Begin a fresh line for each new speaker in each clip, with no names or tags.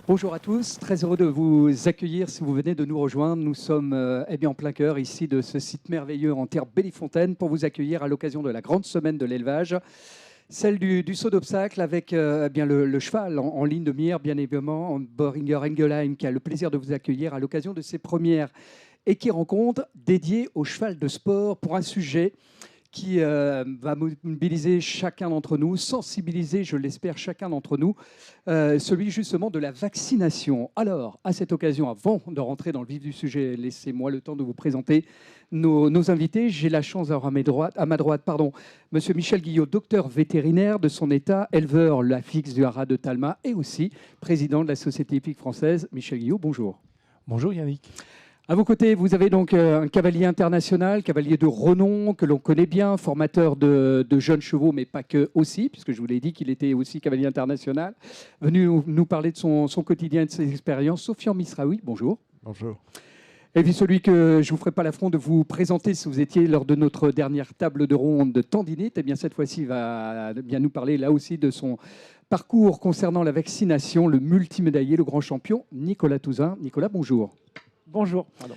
Bonjour à tous, très heureux de vous accueillir si vous venez de nous rejoindre. Nous sommes en plein cœur ici de ce site merveilleux en terre Bellefontaine pour vous accueillir à l'occasion de la grande semaine de l'élevage, celle du saut d'obstacle avec le cheval en ligne de mire, bien évidemment, Boehringer Ingelheim, qui a le plaisir de vous accueillir à l'occasion de ses premières équirencontres dédiées au cheval de sport pour un sujet qui va mobiliser chacun d'entre nous, sensibiliser, je l'espère, chacun d'entre nous, celui justement de la vaccination. Alors, à cette occasion, avant de rentrer dans le vif du sujet, laissez-moi le temps de vous présenter nos invités. J'ai la chance d'avoir à ma droite, Monsieur Michel Guillot, docteur vétérinaire de son état, éleveur la fixe du haras de Talma et aussi président de la Société hippique française. Michel Guillot, bonjour.
Bonjour Yannick.
À vos côtés, vous avez donc un cavalier international, cavalier de renom que l'on connaît bien, formateur de jeunes chevaux, mais pas que aussi, puisque je vous l'ai dit qu'il était aussi cavalier international, venu nous parler de son quotidien et de ses expériences. Sofian Misraoui, bonjour.
Bonjour.
Et puis celui que je ne vous ferai pas l'affront de vous présenter si vous étiez lors de notre dernière table de ronde de tendinite, eh bien cette fois-ci va bien nous parler là aussi de son parcours concernant la vaccination, le multimédaillé, le grand champion, Nicolas Touzin. Nicolas, bonjour.
Bonjour. Pardon.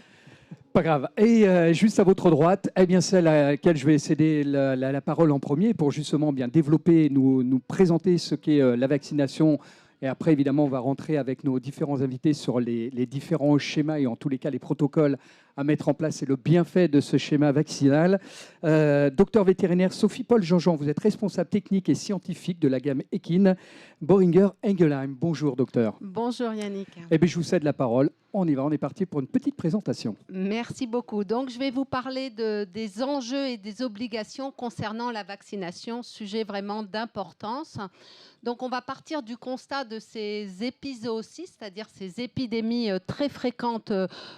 Pas grave. Et juste à votre droite, celle à laquelle je vais céder la parole en premier pour justement bien développer, nous présenter ce qu'est la vaccination. Et après, évidemment, on va rentrer avec nos différents invités sur les différents schémas et en tous les cas les protocoles à mettre en place et le bienfait de ce schéma vaccinal. Docteur vétérinaire Sophie-Paul Jean-Jean, vous êtes responsable technique et scientifique de la gamme équine Boehringer Ingelheim. Bonjour docteur.
Bonjour Yannick.
Eh bien, je vous cède la parole. On y va, on est parti pour une petite présentation.
Merci beaucoup. Donc, je vais vous parler des enjeux et des obligations concernant la vaccination, sujet vraiment d'importance. Donc, on va partir du constat de ces épizooties, c'est-à-dire ces épidémies très fréquentes,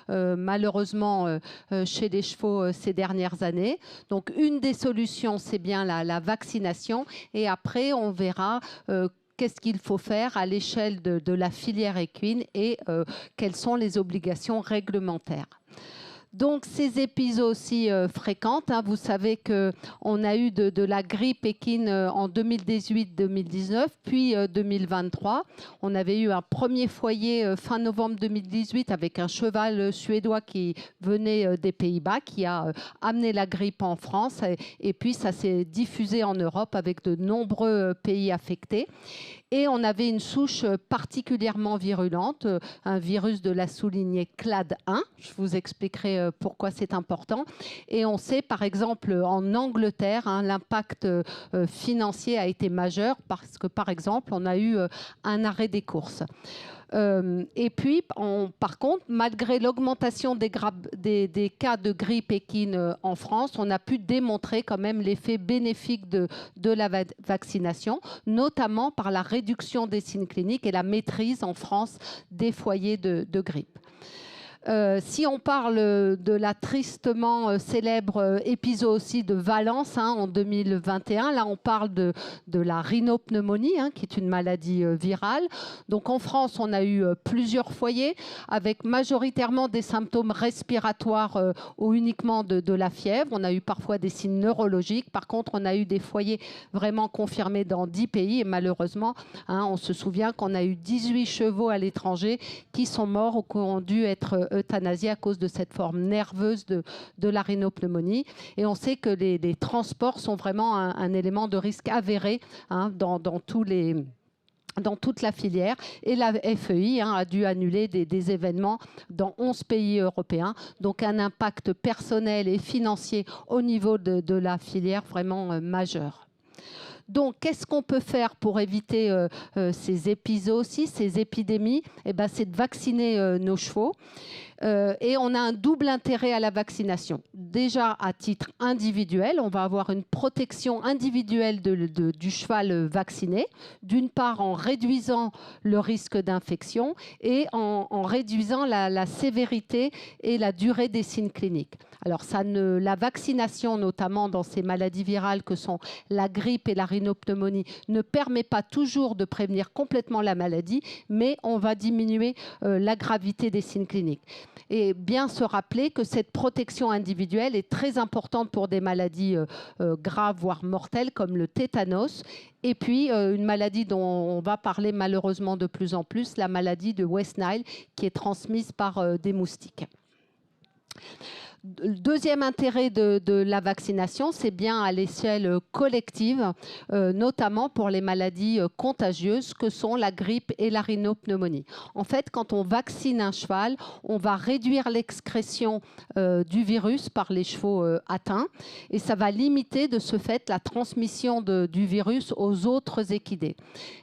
malheureusement, chez les chevaux ces dernières années. Donc, une des solutions, c'est bien la vaccination. Et après, on verra qu'est-ce qu'il faut faire à l'échelle de la filière équine et quelles sont les obligations réglementaires. Donc, ces épizooties fréquentes, vous savez qu'on a eu de la grippe équine en 2018-2019, puis 2023. On avait eu un premier foyer fin novembre 2018 avec un cheval suédois qui venait des Pays-Bas, qui a amené la grippe en France. Et puis, ça s'est diffusé en Europe avec de nombreux pays affectés. Et on avait une souche particulièrement virulente, un virus de la sous-lignée CLAD1. Je vous expliquerai pourquoi c'est important. Et on sait, par exemple, en Angleterre, l'impact financier a été majeur parce que, par exemple, on a eu un arrêt des courses. Et puis, par contre, malgré l'augmentation des cas de grippe équine en France, on a pu démontrer quand même l'effet bénéfique de la vaccination, notamment par la réduction des signes cliniques et la maîtrise en France des foyers de grippe. Si on parle de la tristement célèbre épizootie de Valence en 2021, là on parle de la rhinopneumonie, qui est une maladie virale. Donc en France, on a eu plusieurs foyers avec majoritairement des symptômes respiratoires ou uniquement de la fièvre. On a eu parfois des signes neurologiques. Par contre, on a eu des foyers vraiment confirmés dans 10 pays et malheureusement, on se souvient qu'on a eu 18 chevaux à l'étranger qui sont morts ou qui ont dû être euthanasiés à cause de cette forme nerveuse de la rhinopneumonie. Et on sait que les transports sont vraiment un élément de risque avéré dans toute la filière. Et la FEI a dû annuler des événements dans 11 pays européens. Donc un impact personnel et financier au niveau de la filière vraiment majeur. Donc, qu'est-ce qu'on peut faire pour éviter ces épizooties, ces épidémies? C'est de vacciner nos chevaux. Et on a un double intérêt à la vaccination. Déjà, à titre individuel, on va avoir une protection individuelle du cheval vacciné, d'une part en réduisant le risque d'infection et en réduisant la sévérité et la durée des signes cliniques. Alors, la vaccination, notamment dans ces maladies virales que sont la grippe et la rhinopneumonie ne permet pas toujours de prévenir complètement la maladie, mais on va diminuer la gravité des signes cliniques. Et bien se rappeler que cette protection individuelle est très importante pour des maladies graves, voire mortelles, comme le tétanos. Et puis, une maladie dont on va parler malheureusement de plus en plus, la maladie de West Nile, qui est transmise par des moustiques. Le deuxième intérêt de la vaccination, c'est bien à l'échelle collective, notamment pour les maladies contagieuses que sont la grippe et la rhinopneumonie. En fait, quand on vaccine un cheval, on va réduire l'excrétion du virus par les chevaux atteints et ça va limiter de ce fait la transmission du virus aux autres équidés.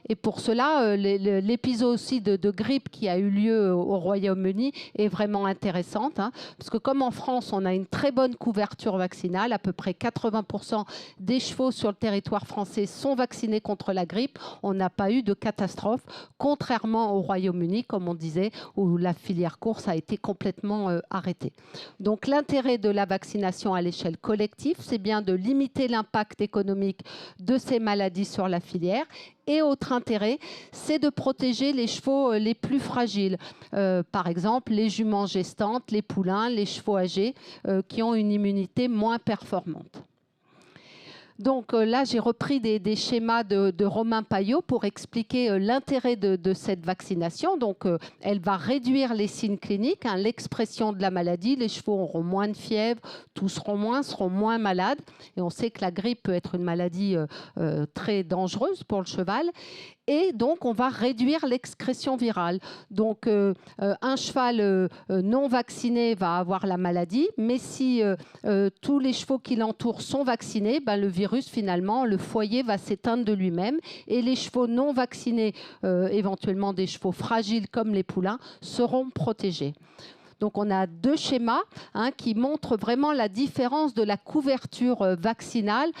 Et pour cela, l'épisode aussi de grippe qui a eu lieu au Royaume-Uni est vraiment intéressante, hein, parce que comme en France, on a une très bonne couverture vaccinale. À peu près 80% des chevaux sur le territoire français sont vaccinés contre la grippe. On n'a pas eu de catastrophe, contrairement au Royaume-Uni, comme on disait, où la filière course a été complètement arrêtée. Donc l'intérêt de la vaccination à l'échelle collective, c'est bien de limiter l'impact économique de ces maladies sur la filière. Et autre intérêt, c'est de protéger les chevaux les plus fragiles. Par exemple, les juments gestantes, les poulains, les chevaux âgés qui ont une immunité moins performante. Donc là, j'ai repris des schémas de Romain Paillot pour expliquer l'intérêt de cette vaccination. Donc, elle va réduire les signes cliniques, hein, l'expression de la maladie. Les chevaux auront moins de fièvre, tous seront moins malades. Et on sait que la grippe peut être une maladie très dangereuse pour le cheval. Et donc, on va réduire l'excrétion virale. Donc, un cheval non vacciné va avoir la maladie, mais si tous les chevaux qui l'entourent sont vaccinés, ben, le virus, finalement, le foyer va s'éteindre de lui-même. Et les chevaux non vaccinés, éventuellement des chevaux fragiles comme les poulains, seront protégés. Donc, on a deux schémas qui montrent vraiment la différence de la couverture vaccinale,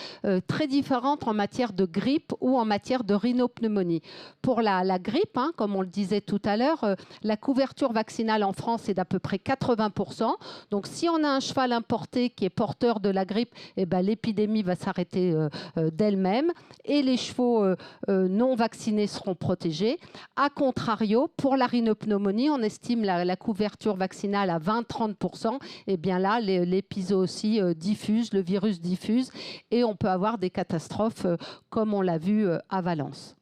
très différente en matière de grippe ou en matière de rhinopneumonie. Pour la grippe, comme on le disait tout à l'heure, la couverture vaccinale en France est d'à peu près 80%. Donc, si on a un cheval importé qui est porteur de la grippe, eh ben, l'épidémie va s'arrêter d'elle-même et les chevaux non vaccinés seront protégés. A contrario, pour la rhinopneumonie, on estime la couverture vaccinale à 20-30%, et bien là, l'épisode aussi diffuse, le virus diffuse, et on peut avoir des catastrophes comme on l'a vu à Valence.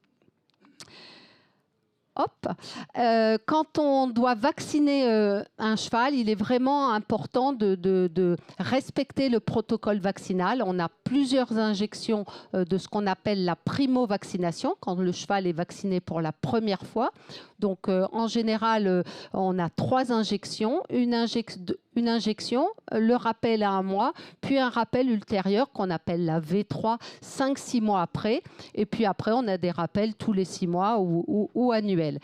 Quand on doit vacciner un cheval, il est vraiment important de respecter le protocole vaccinal. On a plusieurs injections de ce qu'on appelle la primo-vaccination, quand le cheval est vacciné pour la première fois. Donc, en général, on a 3 injections. Une injection, le rappel à 1 mois, puis un rappel ultérieur qu'on appelle la V3, 5-6 mois après. Et puis après, on a des rappels tous les 6 mois ou annuels.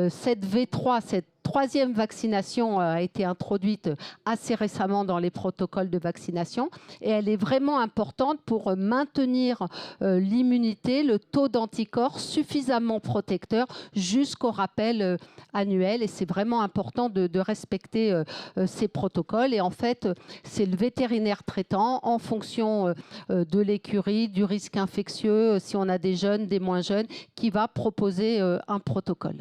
Cette V3, cette 3e vaccination a été introduite assez récemment dans les protocoles de vaccination et elle est vraiment importante pour maintenir l'immunité, le taux d'anticorps suffisamment protecteur jusqu'au rappel annuel. Et c'est vraiment important de respecter ces protocoles. Et en fait, c'est le vétérinaire traitant, en fonction de l'écurie, du risque infectieux, si on a des jeunes, des moins jeunes, qui va proposer un protocole.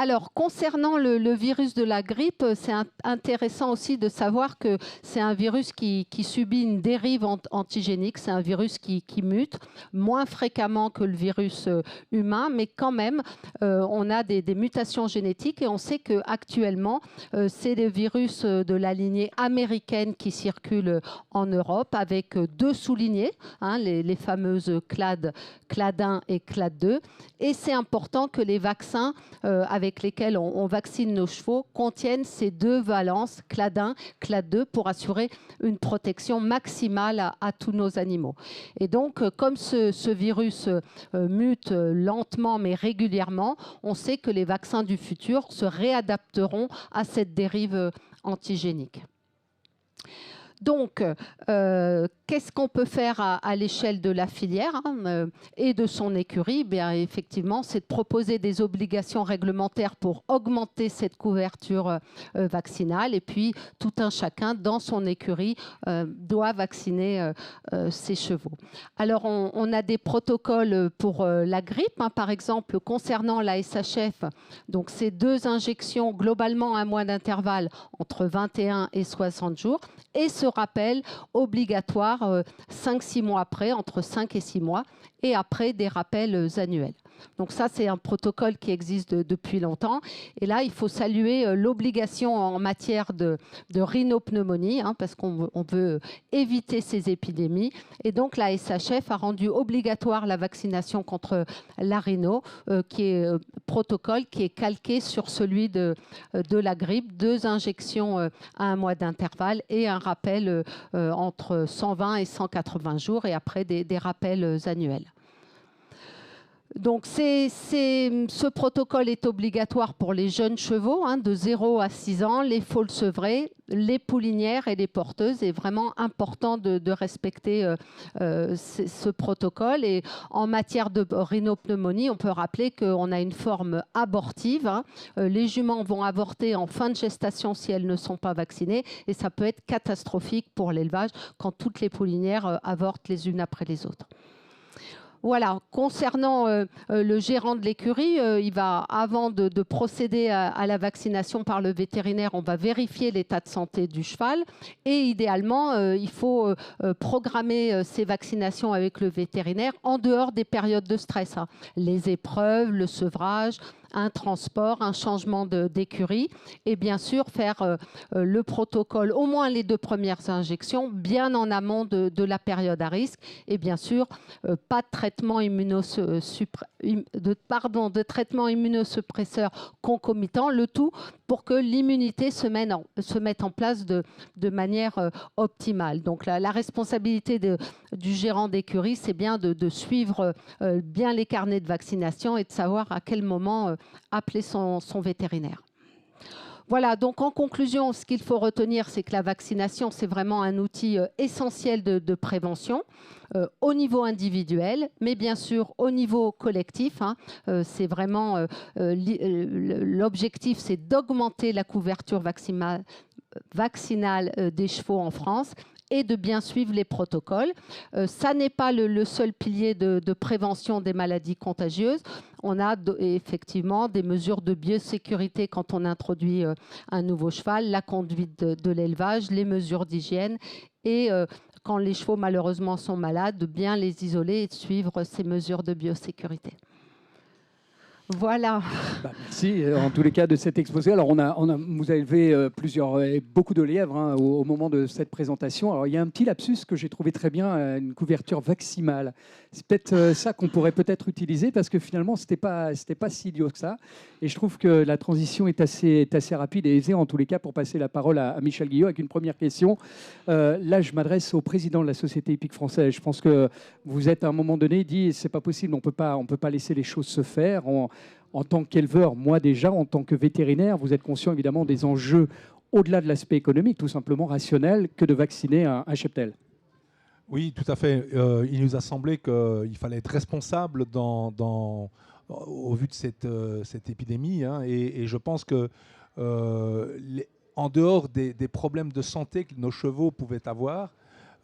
Alors, concernant le virus de la grippe, c'est intéressant aussi de savoir que c'est un virus qui subit une dérive antigénique. C'est un virus qui mute moins fréquemment que le virus humain, mais quand même, on a des mutations génétiques et on sait qu'actuellement, c'est les virus de la lignée américaine qui circulent en Europe avec 2 sous-lignées, les fameuses clade 1 et clade 2. Et c'est important que les vaccins avec lesquels on vaccine nos chevaux contiennent ces 2 valences, clade 1, clade 2, pour assurer une protection maximale à tous nos animaux. Et donc, comme ce virus mute lentement mais régulièrement, on sait que les vaccins du futur se réadapteront à cette dérive antigénique. Donc, qu'est-ce qu'on peut faire à l'échelle de la filière et de son écurie? Bien, effectivement, c'est de proposer des obligations réglementaires pour augmenter cette couverture vaccinale. Et puis, tout un chacun dans son écurie doit vacciner ses chevaux. Alors, on a des protocoles pour la grippe, par exemple, concernant la SHF. Donc, c'est 2 injections globalement à un mois d'intervalle entre 21 et 60 jours. Et ce rappel obligatoire 5-6 mois après, entre 5 et 6 mois, et après des rappels annuels. Donc ça, c'est un protocole qui existe depuis longtemps. Et là, il faut saluer l'obligation en matière de rhinopneumonie, parce qu'on veut éviter ces épidémies. Et donc, la SHF a rendu obligatoire la vaccination contre la rhino, qui est protocole qui est calqué sur celui de la grippe. 2 injections à un mois d'intervalle et un rappel entre 120 et 180 jours et après des rappels annuels. Donc, ce protocole est obligatoire pour les jeunes chevaux de 0 à 6 ans, les foals sevrés, les poulinières et les porteuses. C'est vraiment important de respecter ce protocole. Et en matière de rhinopneumonie, on peut rappeler qu'on a une forme abortive. Les juments vont avorter en fin de gestation si elles ne sont pas vaccinées. Et ça peut être catastrophique pour l'élevage quand toutes les poulinières avortent les unes après les autres. Voilà, concernant le gérant de l'écurie, avant de procéder à la vaccination par le vétérinaire, on va vérifier l'état de santé du cheval et idéalement, il faut programmer ces vaccinations avec le vétérinaire en dehors des périodes de stress. Les épreuves, le sevrage, un transport, un changement d'écurie et bien sûr faire le protocole, au moins les 2 premières injections, bien en amont de la période à risque et bien sûr pas de traitement immunosuppresseur concomitant, le tout pour que l'immunité se mette en place de manière optimale. Donc la responsabilité du gérant d'écurie, c'est bien de suivre bien les carnets de vaccination et de savoir à quel moment appeler son vétérinaire. Voilà, donc en conclusion, ce qu'il faut retenir, c'est que la vaccination, c'est vraiment un outil essentiel de prévention au niveau individuel, mais bien sûr au niveau collectif. C'est vraiment l'objectif, c'est d'augmenter la couverture vaccinale des chevaux en France et de bien suivre les protocoles. Ça n'est pas le seul pilier de prévention des maladies contagieuses. On a effectivement des mesures de biosécurité quand on introduit un nouveau cheval, la conduite de l'élevage, les mesures d'hygiène et quand les chevaux malheureusement sont malades, de bien les isoler et de suivre ces mesures de biosécurité. Voilà.
Merci en tous les cas de cet exposé. Alors vous avez élevé beaucoup de lièvres au moment de cette présentation. Alors il y a un petit lapsus que j'ai trouvé très bien, une couverture vaccinale. C'est peut-être ça qu'on pourrait peut-être utiliser parce que finalement c'était pas si idiot que ça. Et je trouve que la transition est assez rapide et aisée en tous les cas pour passer la parole à Michel Guillot avec une première question. Là je m'adresse au président de la Société hippique française. Je pense que vous êtes à un moment donné dit c'est pas possible, on peut pas laisser les choses se faire. En tant qu'éleveur, moi déjà, en tant que vétérinaire, vous êtes conscient évidemment des enjeux au-delà de l'aspect économique, tout simplement rationnel, que de vacciner un cheptel.
Oui, tout à fait. Il nous a semblé qu'il fallait être responsable au vu de cette épidémie. Et je pense que en dehors des problèmes de santé que nos chevaux pouvaient avoir,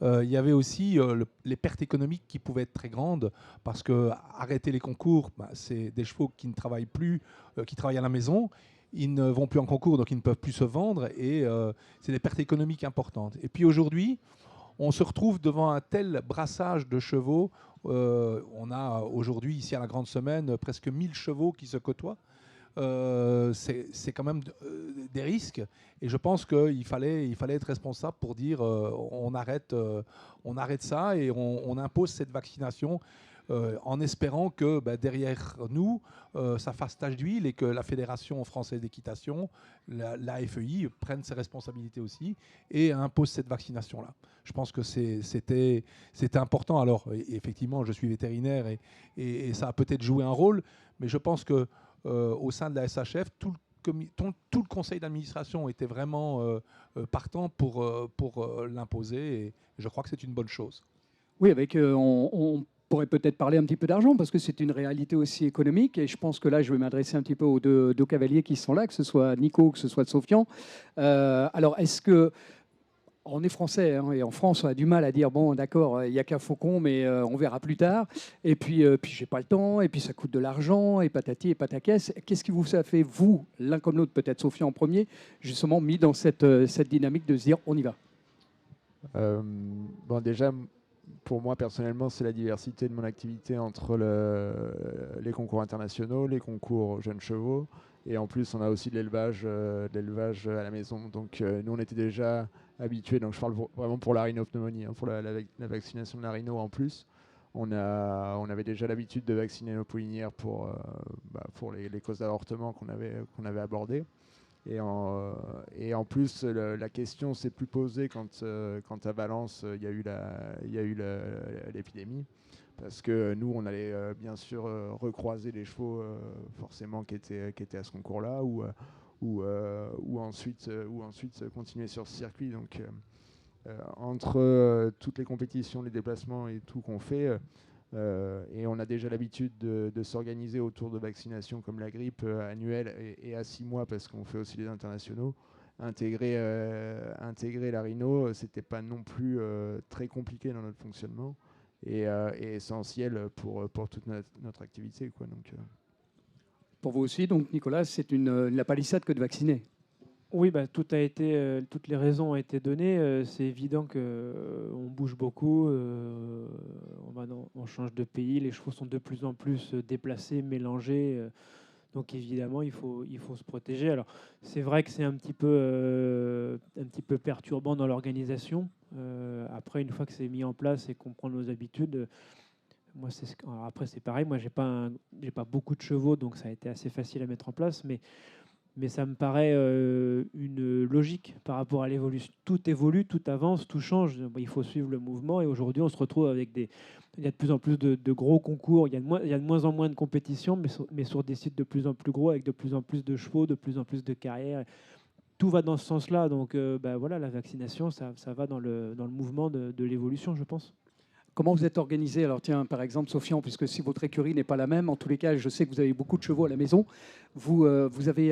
il y avait aussi les pertes économiques qui pouvaient être très grandes parce que arrêter les concours, c'est des chevaux qui ne travaillent plus, qui travaillent à la maison. Ils ne vont plus en concours, donc ils ne peuvent plus se vendre et c'est des pertes économiques importantes. Et puis aujourd'hui, on se retrouve devant un tel brassage de chevaux. On a aujourd'hui, ici à la Grande Semaine, presque 1000 chevaux qui se côtoient. C'est quand même des risques et je pense qu'il fallait être responsable pour dire on arrête ça et on impose cette vaccination en espérant que derrière nous ça fasse tache d'huile et que la Fédération française d'équitation, la FEI, prenne ses responsabilités aussi et impose cette vaccination-là. Je pense que c'était important. Alors effectivement, je suis vétérinaire et ça a peut-être joué un rôle, mais je pense que au sein de la SHF, tout le conseil d'administration était vraiment partant pour l'imposer, et je crois que c'est une bonne chose.
Oui, on pourrait peut-être parler un petit peu d'argent parce que c'est une réalité aussi économique et je pense que là, je vais m'adresser un petit peu aux deux cavaliers qui sont là, que ce soit Nico, que ce soit Sofian. Alors, est-ce que on est français hein, et en France, on a du mal à dire bon, d'accord, il n'y a qu'un faucon, mais on verra plus tard. Et puis j'ai pas le temps, et puis ça coûte de l'argent, et patati et pataquès. Qu'est-ce qui vous a fait, vous, l'un comme l'autre, peut-être Sophie en premier, justement mis dans cette dynamique de se dire on y va?
Bon, déjà, pour moi, personnellement, c'est la diversité de mon activité entre les concours internationaux, les concours jeunes chevaux, et en plus, on a aussi de l'élevage à la maison. Donc, nous, on était déjà habitués, donc je parle vraiment pour la rhinopneumonie, hein, pour la vaccination de la rhino en plus. On avait déjà l'habitude de vacciner nos poulinières pour les causes d'avortement qu'on avait abordées. Et en plus, la question s'est plus posée quand à Valence, il y a eu l'épidémie. Parce que nous, on allait bien sûr recroiser les chevaux forcément qui étaient à ce concours-là ou ensuite continuer sur ce circuit. Donc, entre toutes les compétitions, les déplacements et tout qu'on fait, et on a déjà l'habitude de s'organiser autour de vaccinations comme la grippe annuelle et à 6 mois parce qu'on fait aussi les internationaux. Intégrer la rhino, c'était pas non plus très compliqué dans notre fonctionnement et essentiel pour toute notre activité, quoi. Donc,
Pour vous aussi, donc Nicolas, c'est la palissade que de vacciner.
Oui, bah, toutes les raisons ont été données. C'est évident qu'on bouge beaucoup, on change de pays, les chevaux sont de plus en plus déplacés, mélangés. Donc évidemment, il faut se protéger. Alors c'est vrai que c'est un petit peu perturbant dans l'organisation. Après, une fois que c'est mis en place et qu'on prend nos habitudes, moi alors après c'est pareil. Moi, j'ai pas beaucoup de chevaux, donc ça a été assez facile à mettre en place, mais ça me paraît une logique par rapport à l'évolution. Tout évolue, tout avance, tout change. Il faut suivre le mouvement. Et aujourd'hui, on se retrouve avec il y a de plus en plus de gros concours. Il y a de moins en moins de compétitions, mais sur des sites de plus en plus gros, avec de plus en plus de chevaux, de plus en plus de carrières. Tout va dans ce sens-là. Donc, voilà, la vaccination, ça va dans le mouvement de l'évolution, je pense.
Comment vous êtes organisé? Alors tiens, par exemple, Sofian, puisque si votre écurie n'est pas la même, en tous les cas, je sais que vous avez beaucoup de chevaux à la maison. Vous avez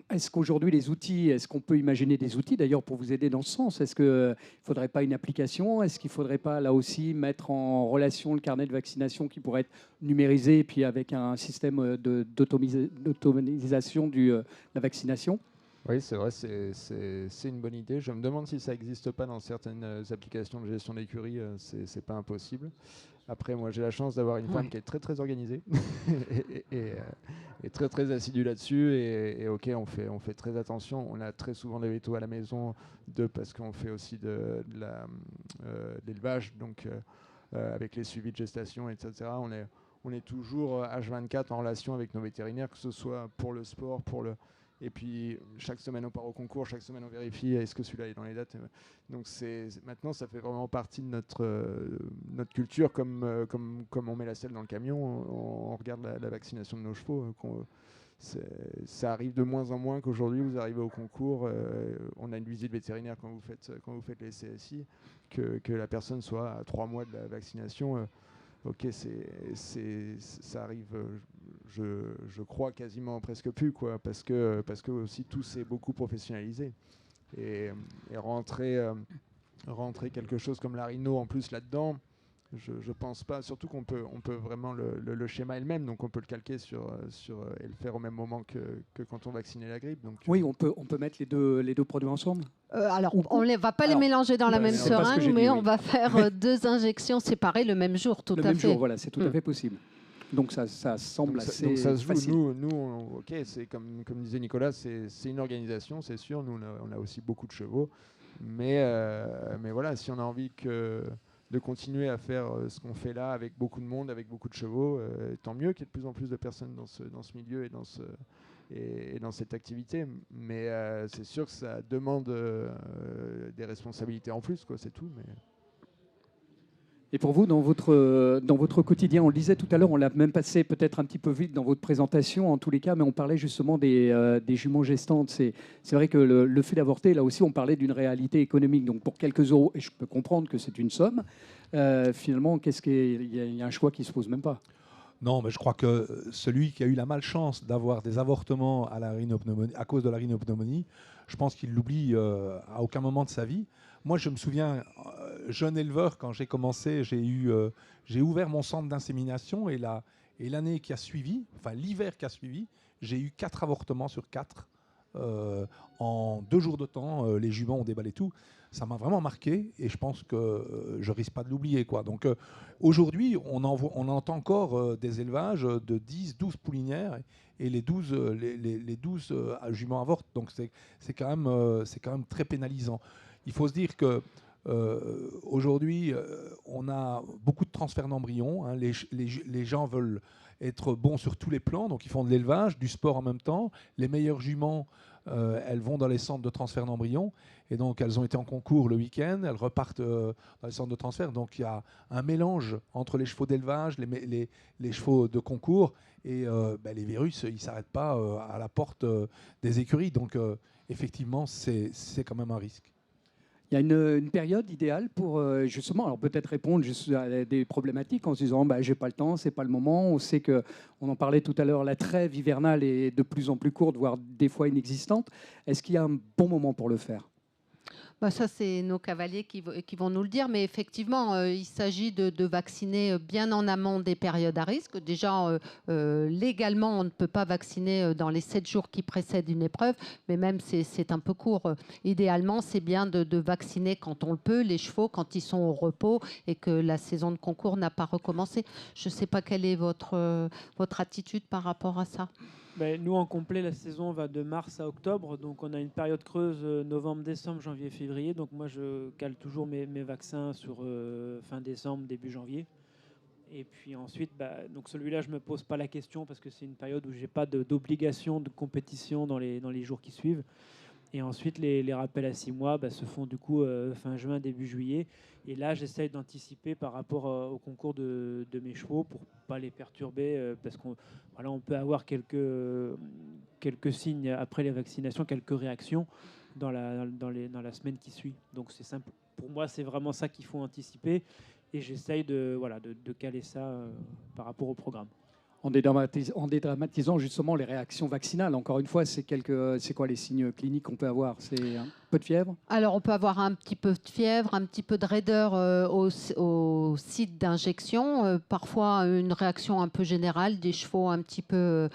Est-ce qu'aujourd'hui les outils, est-ce qu'on peut imaginer des outils d'ailleurs pour vous aider dans ce sens? Est-ce qu'il ne faudrait pas une application? Est-ce qu'il ne faudrait pas là aussi mettre en relation le carnet de vaccination qui pourrait être numérisé et puis avec un système d'automatisation de la vaccination?
oui, c'est vrai, c'est une bonne idée. Je me demande si ça n'existe pas dans certaines applications de gestion d'écurie, c'est pas impossible. Après, moi, j'ai la chance d'avoir une femme qui est très très organisée et très très assidue là-dessus. Et ok, on fait très attention. On a très souvent des vétos à la maison, parce qu'on fait aussi de l'élevage, donc avec les suivis de gestation, etc. On est toujours H24 en relation avec nos vétérinaires, que ce soit pour le sport, et puis, chaque semaine, on part au concours, chaque semaine, on vérifie est-ce que celui-là est dans les dates. Donc, maintenant, ça fait vraiment partie de notre culture, comme on met la selle dans le camion, on regarde la vaccination de nos chevaux. Ça arrive de moins en moins qu'aujourd'hui, vous arrivez au concours, on a une visite vétérinaire quand vous faites les CSI, que la personne soit à 3 mois de la vaccination. Ok, ça arrive, je crois quasiment presque plus, quoi, parce que aussi tout s'est beaucoup professionnalisé et rentrer quelque chose comme la rhino en plus là-dedans, je pense pas. Surtout qu'on peut vraiment le schéma est le même, donc on peut le calquer et le faire au même moment que quand on vaccinait la grippe. Donc
Oui, on peut mettre les deux produits ensemble.
Alors, on ne va pas les mélanger dans la même
c'est pas ce que
seringue,
j'ai
mais
dit,
on
oui.
va faire 2 injections séparées le même jour, tout
Le
à
même
fait.
jour, voilà, c'est tout à fait possible. Donc ça semble assez
donc ça se joue.
facile.
Ok, c'est comme disait Nicolas, c'est une organisation, c'est sûr. Nous, on a aussi beaucoup de chevaux, mais voilà, si on a envie de continuer à faire ce qu'on fait là avec beaucoup de monde, avec beaucoup de chevaux, tant mieux qu'il y ait de plus en plus de personnes dans ce milieu et dans cette activité. Mais c'est sûr que ça demande des responsabilités en plus, quoi, c'est tout. Mais
Et pour vous, dans votre quotidien, on le disait tout à l'heure, on l'a même passé peut-être un petit peu vite dans votre présentation, en tous les cas, mais on parlait justement des juments gestantes. C'est vrai que le fait d'avorter, là aussi, on parlait d'une réalité économique. Donc pour quelques euros, et je peux comprendre que c'est une somme, finalement, il y a un choix qui ne se pose même pas.
Non, mais je crois que celui qui a eu la malchance d'avoir des avortements à cause de la rhinopneumonie, je pense qu'il l'oublie à aucun moment de sa vie. Moi, je me souviens, jeune éleveur, quand j'ai commencé, j'ai ouvert mon centre d'insémination et l'année qui a suivi, enfin l'hiver qui a suivi, j'ai eu 4 avortements sur 4. En 2 jours de temps, les juments ont déballé tout. Ça m'a vraiment marqué et je pense que je risque pas de l'oublier, quoi. Donc aujourd'hui, on entend encore des élevages de 10, 12 poulinières et les 12 juments avortent. Donc c'est quand même très pénalisant. Il faut se dire que aujourd'hui, on a beaucoup de transferts d'embryons. Hein. Les gens veulent être bons sur tous les plans, donc ils font de l'élevage, du sport en même temps. Les meilleures juments, elles vont dans les centres de transfert d'embryons, et donc elles ont été en concours le week-end, elles repartent dans les centres de transfert. Donc il y a un mélange entre les chevaux d'élevage, les chevaux de concours, et les virus, ils ne s'arrêtent pas à la porte des écuries. Donc effectivement, c'est quand même un risque.
Il y a une période idéale pour justement, alors peut-être répondre juste à des problématiques en se disant j'ai pas le temps, c'est pas le moment. On sait que, on en parlait tout à l'heure, la trêve hivernale est de plus en plus courte, voire des fois inexistante. Est-ce qu'il y a un bon moment pour le faire ?
Ça, c'est nos cavaliers qui vont nous le dire, mais effectivement, il s'agit de vacciner bien en amont des périodes à risque. Déjà, légalement, on ne peut pas vacciner dans les 7 jours qui précèdent une épreuve, mais même c'est un peu court. Idéalement, c'est bien de vacciner quand on le peut, les chevaux, quand ils sont au repos et que la saison de concours n'a pas recommencé. Je ne sais pas quelle est votre attitude par rapport à ça.
Nous, en complet, la saison va de mars à octobre. Donc, on a une période creuse novembre, décembre, janvier, février. Donc, moi, je cale toujours mes vaccins sur fin décembre, début janvier. Et puis ensuite, donc celui-là, je ne me pose pas la question parce que c'est une période où je n'ai pas d'obligation de compétition dans les jours qui suivent. Et ensuite, les rappels à 6 mois se font du coup fin juin, début juillet. Et là, j'essaye d'anticiper par rapport au concours de mes chevaux pour ne pas les perturber parce qu'on peut avoir quelques signes après les vaccinations, quelques réactions dans la semaine qui suit. Donc c'est simple. Pour moi, c'est vraiment ça qu'il faut anticiper. Et j'essaye de caler ça par rapport au programme.
En dédramatisant justement les réactions vaccinales. Encore une fois, c'est quoi les signes cliniques qu'on peut avoir ? C'est un peu de fièvre ?
Alors, on peut avoir un petit peu de fièvre, un petit peu de raideur au site d'injection, parfois une réaction un peu générale, des chevaux un petit peu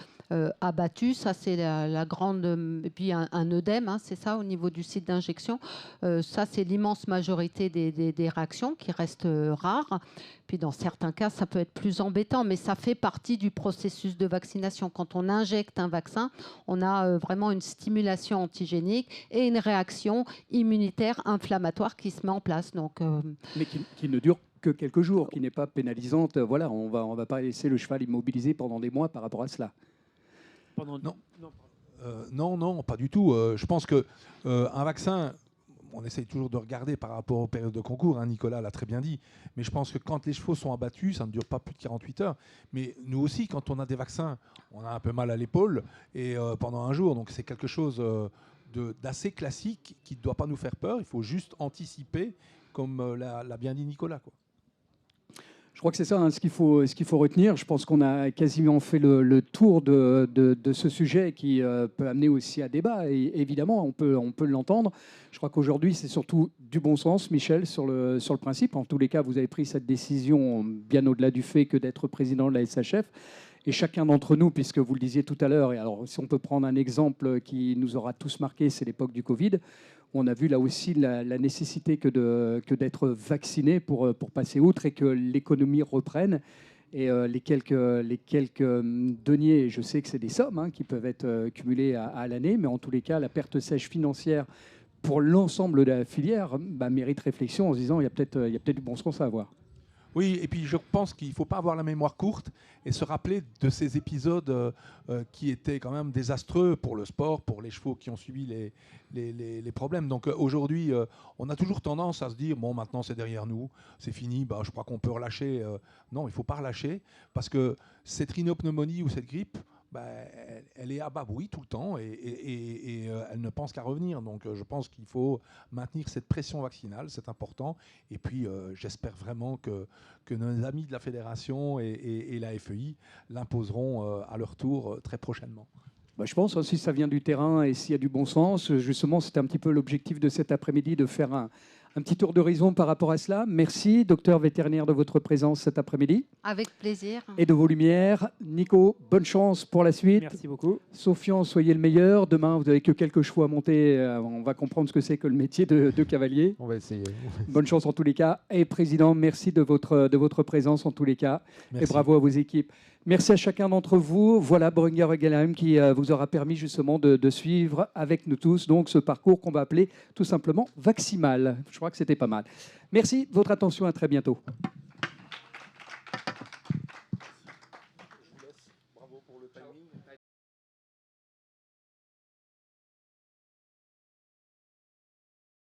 abattus, ça c'est la grande, et puis un œdème, c'est ça au niveau du site d'injection. Ça c'est l'immense majorité des réactions qui restent rares. Puis dans certains cas, ça peut être plus embêtant, mais ça fait partie du processus de vaccination. Quand on injecte un vaccin, on a vraiment une stimulation antigénique et une réaction immunitaire inflammatoire qui se met en place. Donc,
mais qui ne dure que quelques jours, qui n'est pas pénalisante. Voilà, on va pas laisser le cheval immobilisé pendant des mois par rapport à cela.
Non, pas du tout. Je pense que un vaccin, on essaye toujours de regarder par rapport aux périodes de concours, Nicolas l'a très bien dit, mais je pense que quand les chevaux sont abattus, ça ne dure pas plus de 48 heures. Mais nous aussi, quand on a des vaccins, on a un peu mal à l'épaule et pendant un jour, donc c'est quelque chose d'assez classique qui ne doit pas nous faire peur. Il faut juste anticiper, comme l'a bien dit Nicolas, quoi.
Je crois que c'est ça ce qu'il faut retenir. Je pense qu'on a quasiment fait le tour de ce sujet qui peut amener aussi à débat. Et évidemment, on peut l'entendre. Je crois qu'aujourd'hui, c'est surtout du bon sens, Michel, sur le principe. En tous les cas, vous avez pris cette décision bien au-delà du fait que d'être président de la SHF. Et chacun d'entre nous, puisque vous le disiez tout à l'heure, et alors si on peut prendre un exemple qui nous aura tous marqué, c'est l'époque du Covid. On a vu là aussi la nécessité que d'être vacciné pour passer outre et que l'économie reprenne. Et les quelques deniers, je sais que c'est des sommes qui peuvent être cumulées à l'année, mais en tous les cas, la perte sèche financière pour l'ensemble de la filière mérite réflexion en se disant il y a peut-être du bon sens à avoir.
Oui, et puis je pense qu'il ne faut pas avoir la mémoire courte et se rappeler de ces épisodes qui étaient quand même désastreux pour le sport, pour les chevaux qui ont subi les problèmes. Donc aujourd'hui, on a toujours tendance à se dire, bon, maintenant c'est derrière nous, c'est fini, je crois qu'on peut relâcher. Non, il ne faut pas relâcher, parce que cette rhinopneumonie ou cette grippe, elle est à bas bruit tout le temps et elle ne pense qu'à revenir. Donc je pense qu'il faut maintenir cette pression vaccinale, c'est important. Et puis j'espère vraiment que nos amis de la fédération et la FEI l'imposeront à leur tour très prochainement.
Je pense aussi que ça vient du terrain et s'il y a du bon sens, justement, c'est un petit peu l'objectif de cet après-midi, de faire un petit tour d'horizon par rapport à cela. Merci, docteur vétérinaire, de votre présence cet après-midi.
Avec plaisir.
Et de vos lumières. Nico, bonne chance pour la suite.
Merci beaucoup.
Sofian, soyez le meilleur. Demain, vous n'avez que quelques chevaux à monter. On va comprendre ce que c'est que le métier de cavalier.
On va essayer.
Bonne chance en tous les cas. Et Président, merci de votre présence en tous les cas.
Merci.
Et bravo à vos équipes. Merci à chacun d'entre vous. Voilà Breuninger Egelheim qui vous aura permis justement de suivre avec nous tous donc ce parcours qu'on va appeler tout simplement Vaccimal. Je crois que c'était pas mal. Merci de votre attention. À très bientôt.